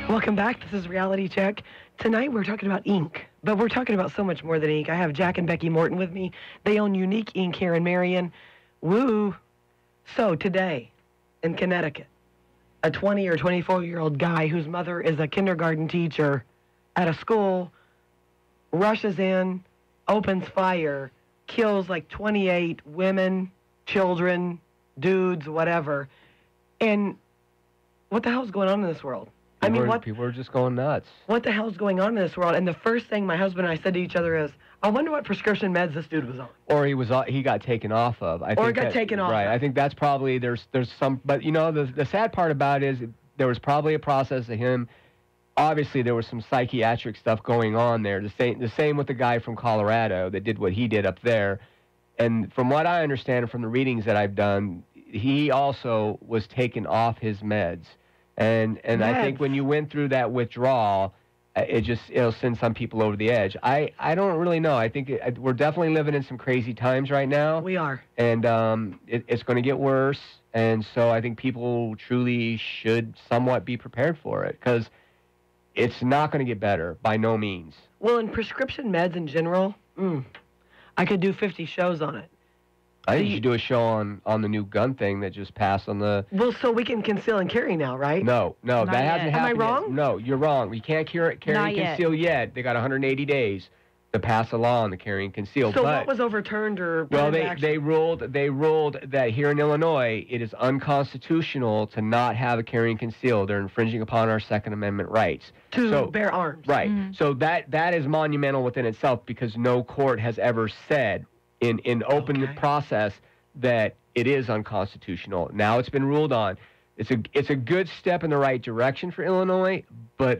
Welcome back. This is Reality Check. Tonight we're talking about ink, but we're talking about so much more than ink. I have Jack and Becky Morton with me. They own Unique Ink here in Marion. Woo! So today, in Connecticut, a 20 or 24-year-old guy whose mother is a kindergarten teacher at a school rushes in, opens fire, kills like 28 women, children, dudes, whatever. And what the hell's going on in this world? People are just going nuts. What the hell's going on in this world? And the first thing my husband and I said to each other is, I wonder what prescription meds this dude was on. Or he got taken off of. I think got taken off. Right. I think that's probably, there's some, but you know, the sad part about it is there was probably a process of him. Obviously, there was some psychiatric stuff going on there. The same with the guy from Colorado that did what he did up there. And from what I understand from the readings that I've done, he also was taken off his meds. And I think when you went through that withdrawal, it'll send some people over the edge. I don't really know. I think we're definitely living in some crazy times right now. We are. And it's going to get worse. And so I think people truly should somewhat be prepared for it, because it's not going to get better by no means. Well, in prescription meds in general, I could do 50 shows on it. I think you should do a show on the new gun thing that just passed on the... Well, so we can conceal and carry now, right? No, that hasn't happened. Am I wrong? Yet. No, you're wrong. We can't carry and conceal yet. They got 180 days to pass a law on the carry and conceal. So what was overturned or... Well, they ruled that here in Illinois, it is unconstitutional to not have a carry and conceal. They're infringing upon our Second Amendment rights. To bear arms. Right. So that is monumental within itself, because no court has ever said in open process that it is unconstitutional. Now it's been ruled on. It's a good step in the right direction for Illinois, but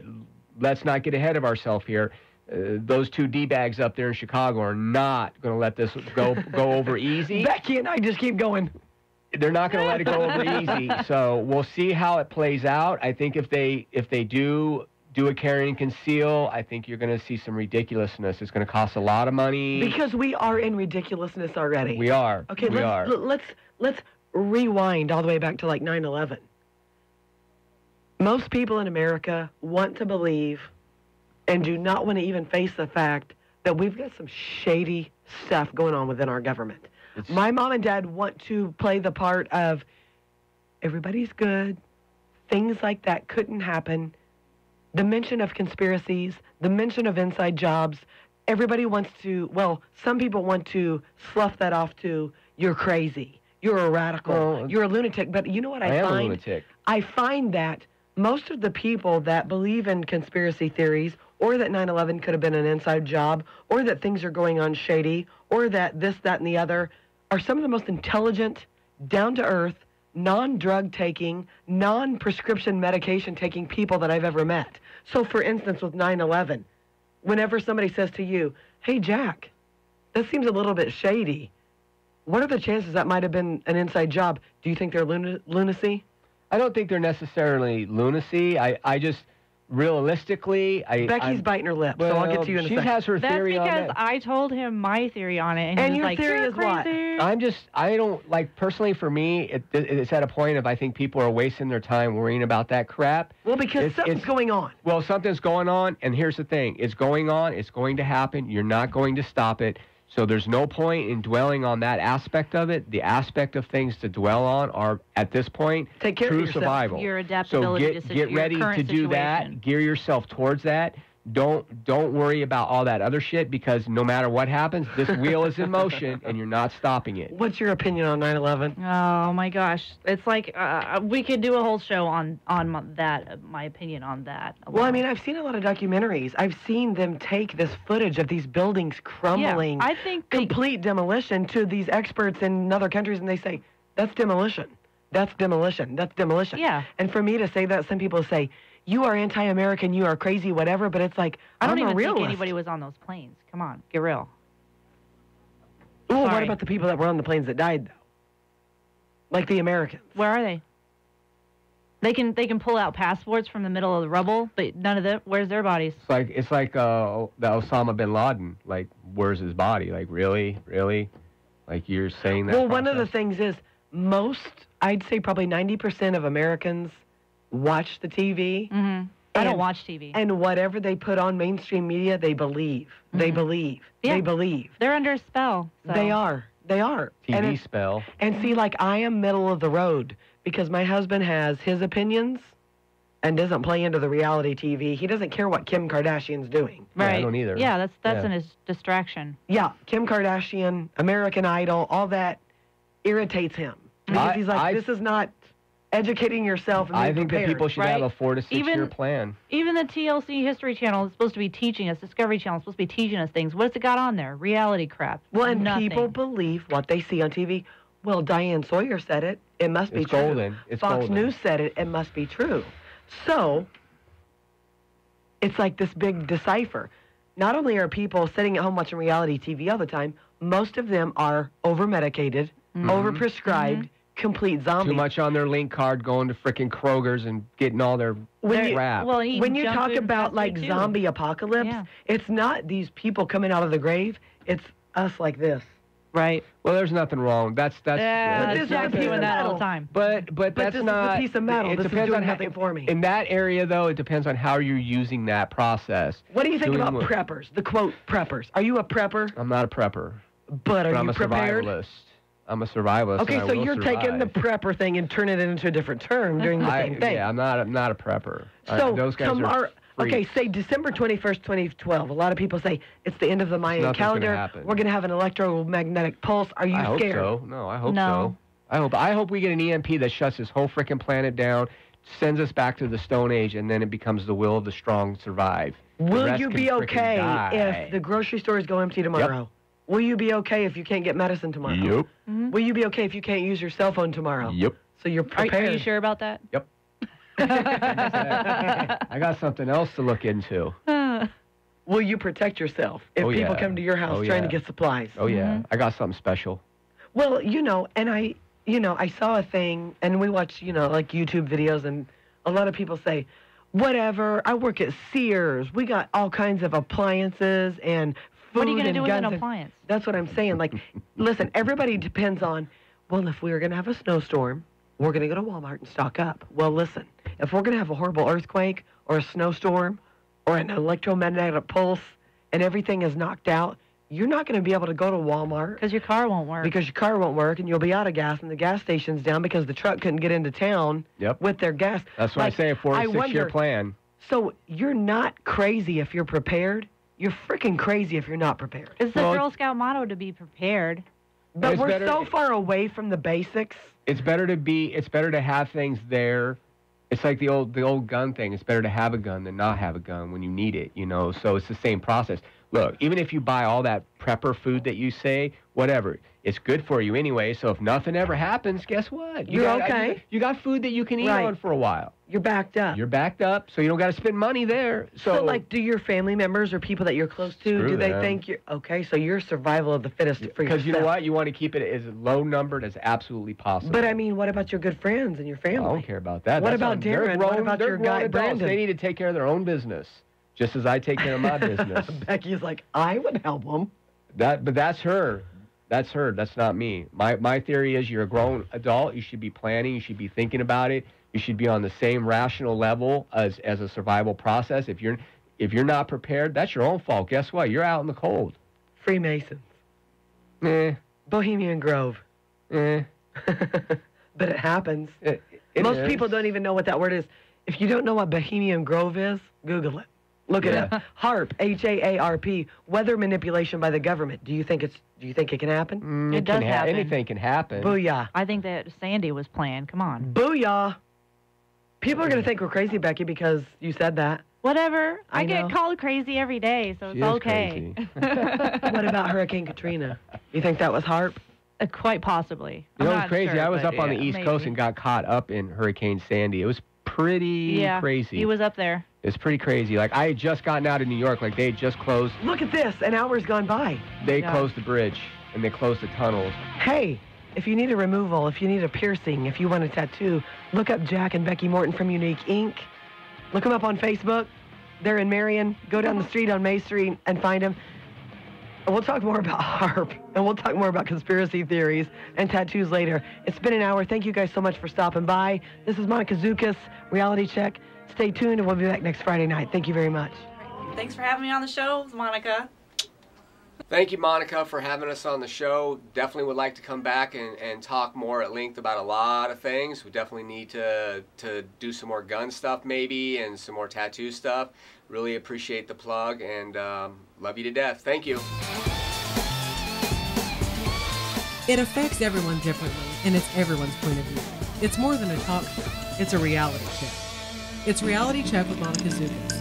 let's not get ahead of ourselves here. Those two D-bags up there in Chicago are not going to let this go over easy. Becky and I just keep going. They're not going to let it go over easy. So we'll see how it plays out. I think if they do a carry and conceal, I think you're going to see some ridiculousness. It's going to cost a lot of money. Because we are in ridiculousness already. We are. Okay, let's rewind all the way back to like 9/11. Most people in America want to believe and do not want to even face the fact that we've got some shady stuff going on within our government. My mom and dad want to play the part of everybody's good, things like that couldn't happen. The mention of conspiracies, the mention of inside jobs, everybody wants to, well, some people want to slough that off to, you're crazy, you're a radical, you're a lunatic. But you know what I find? I am a lunatic. I find that most of the people that believe in conspiracy theories, or that 9/11 could have been an inside job, or that things are going on shady, or that this, that, and the other, are some of the most intelligent, down-to-earth, non-drug taking, non-prescription medication taking people that I've ever met. So for instance, with 9/11, whenever somebody says to you, hey Jack, that seems a little bit shady, what are the chances that might have been an inside job? Do you think they're lunacy? I don't think they're necessarily lunacy. I just, realistically, Becky's biting her lip, so I'll get to you in a second. She has her theory on it. That's because I told him my theory on it, and he was your like, theory is crazy. what? I don't, like, personally for me, it's at a point of I think people are wasting their time worrying about that crap. Well, because something's going on. Well, something's going on, and here's the thing. It's going on. It's going to happen. You're not going to stop it. So there's no point in dwelling on that aspect of it. The aspect of things to dwell on are, at this point, take care true of yourself. Survival. Your adaptability so get ready to do that. Gear yourself towards that. Don't worry about all that other shit, because no matter what happens, this wheel is in motion and you're not stopping it. What's your opinion on 9/11? Oh my gosh, it's like we could do a whole show on that. My opinion on that. Well, I mean, I've seen a lot of documentaries. I've seen them take this footage of these buildings crumbling, I think complete demolition, to these experts in other countries, and they say that's demolition. That's demolition. That's demolition. Yeah. And for me to say that, some people say, you are anti-American, you are crazy, whatever, but it's like, I don't even think anybody was on those planes. Come on, get real. Oh, what about the people that were on the planes that died, though? Like the Americans. Where are they? They can pull out passports from the middle of the rubble, but none of them. Where's their bodies? It's like the Osama bin Laden. Like, where's his body? Like, really? Like, you're saying that? Well, one of the things is, I'd say probably 90% of Americans watch the TV. Mm-hmm. I don't watch TV. And whatever they put on mainstream media, they believe. They believe. Yeah. They believe. They're under a spell. So. They are. They are. TV spell. And see, like, I am middle of the road because my husband has his opinions and doesn't play into the reality TV. He doesn't care what Kim Kardashian's doing. Right. Yeah, I don't either. Yeah, that's in his distraction. Yeah, Kim Kardashian, American Idol, all that irritates him. Because he's like, this is not educating yourself and I think prepared. that people should have a 4 to 6 year plan. Even the TLC History Channel is supposed to be teaching us, Discovery Channel is supposed to be teaching us things. What's it got on there? Reality crap. Well, and Nothing. people believe what they see on TV. Well, Diane Sawyer said it. It must be It's true. golden. It's Fox golden. News said it. It must be true. So, it's like this big decipher. Not only are people sitting at home watching reality TV all the time, most of them are over-medicated, over-prescribed, complete zombies. Too much on their link card, going to frickin' Kroger's and getting all their crap. Well, and When you junk talk food and about fast like food, too. zombie apocalypse, it's not these people coming out of the grave. It's us like this. Right. Well, there's nothing wrong. That's Yeah, But this is Jack's a piece doing of that all metal. the time. But But that's this not is a piece of metal. It This is depends doing on nothing for me. In that area, though, it depends on how you're using that process. What do you think Doing about what? preppers? The quote preppers. Are you a prepper? I'm not a prepper, But are but I'm you a prepared? survivalist. I'm a survivalist. Okay, and I so will you're taking the survive. prepper thing and turning it into a different term, doing the same thing. Yeah, I'm not a prepper. So those guys tomorrow, are freaks. okay, say December 21st, 2012. A lot of people say it's the end of the Mayan Nothing's gonna calendar. happen. We're going to have an electromagnetic pulse. Are you I hope scared? so. No, I hope No. so. I hope we get an EMP that shuts this whole freaking planet down, sends us back to the Stone Age, and then it becomes the will of the strong survive. The Will rest you can be frickin' okay die. if the grocery stores go empty tomorrow? Will you be okay if you can't get medicine tomorrow? Yep. Will you be okay if you can't use your cell phone tomorrow? Yep. So you're Are prepared. you sure about that? Yep. I got something else to look into. Will you protect yourself if Oh, people yeah. come to your house Oh, trying to yeah. get supplies? Oh yeah, I got something special. Well, and I saw a thing, and we watch, like YouTube videos, and a lot of people say, whatever, I work at Sears. We got all kinds of appliances and food What are you going to and do with an guns. appliance? That's what I'm saying. Like, listen, everybody depends on, well, if we were going to have a snowstorm, we're going to go to Walmart and stock up. Well, listen, if we're going to have a horrible earthquake or a snowstorm or an electromagnetic pulse and everything is knocked out, you're not going to be able to go to Walmart Because your car won't work. because your car won't work and you'll be out of gas and the gas station's down because the truck couldn't get into town Yep. with their gas. That's why Like, I say a 4 to 6 year wonder- plan. So you're not crazy if you're prepared. You're freaking crazy if you're not prepared. It's the Well, Girl Scout motto to be prepared. But It's we're better- so far away from the basics. It's better to have things there. It's like the old gun thing. It's better to have a gun than not have a gun when you need it, So it's the same process. Look, even if you buy all that prepper food that you say, whatever, it's good for you anyway. So if nothing ever happens, guess what? You're okay. You got food that you can eat Right. on for a while. You're backed up. You're backed up, so you don't got to spend money there. So, like, do your family members or people that you're close to, Screw do they them. think you're okay? So you're survival of the fittest for yourself. because you know what? You want to keep it as low numbered as absolutely possible. But I mean, what about your good friends and your family? I don't care about that. What That's about on- they're Darren? What grown- about they're your grown guy, adults. Brandon? They need to take care of their own business, just as I take care of my business. Becky's like, I would help them. But that's her. That's her. That's not me. My theory is you're a grown adult. You should be planning. You should be thinking about it. You should be on the same rational level as a survival process. If you're not prepared, that's your own fault. Guess what? You're out in the cold. Freemasons. Eh, Bohemian Grove. eh. But it happens. It Most is. people don't even know what that word is. If you don't know what Bohemian Grove is, Google it. Look it up. HAARP, H-A-A-R-P, weather manipulation by the government. Do you think it can happen? It does can happen. Anything can happen. Booyah. I think that Sandy was planned. Come on. Booyah. People are going to think we're crazy, Becky, because you said that. Whatever. I I get know. called crazy every day, so She it's is okay. crazy. What about Hurricane Katrina? You think that was HAARP? Quite possibly. You know, I'm it's not crazy. sure, I was but up on the yeah, East maybe. Coast and got caught up in Hurricane Sandy. It was pretty crazy. He was up there. It's pretty crazy. Like, I had just gotten out of New York. Like, they had just closed. Look at this. An hour's gone by. They Yeah. closed the bridge and they closed the tunnels. Hey, if you need a removal, if you need a piercing, if you want a tattoo, look up Jack and Becky Morton from Unique Inc. Look them up on Facebook. They're in Marion. Go down the street on May Street and find them. And we'll talk more about HAARP, and we'll talk more about conspiracy theories and tattoos later. It's been an hour. Thank you guys so much for stopping by. This is Monica Zukas, Reality Check. Stay tuned, and we'll be back next Friday night. Thank you very much. Thanks for having me on the show, Monica. Thank you, Monica, for having us on the show. Definitely would like to come back and talk more at length about a lot of things. We definitely need to do some more gun stuff maybe and some more tattoo stuff. Really appreciate the plug and love you to death. Thank you. It affects everyone differently, and it's everyone's point of view. It's more than a talk show. It's a reality check. It's Reality Check with Monica Zukas.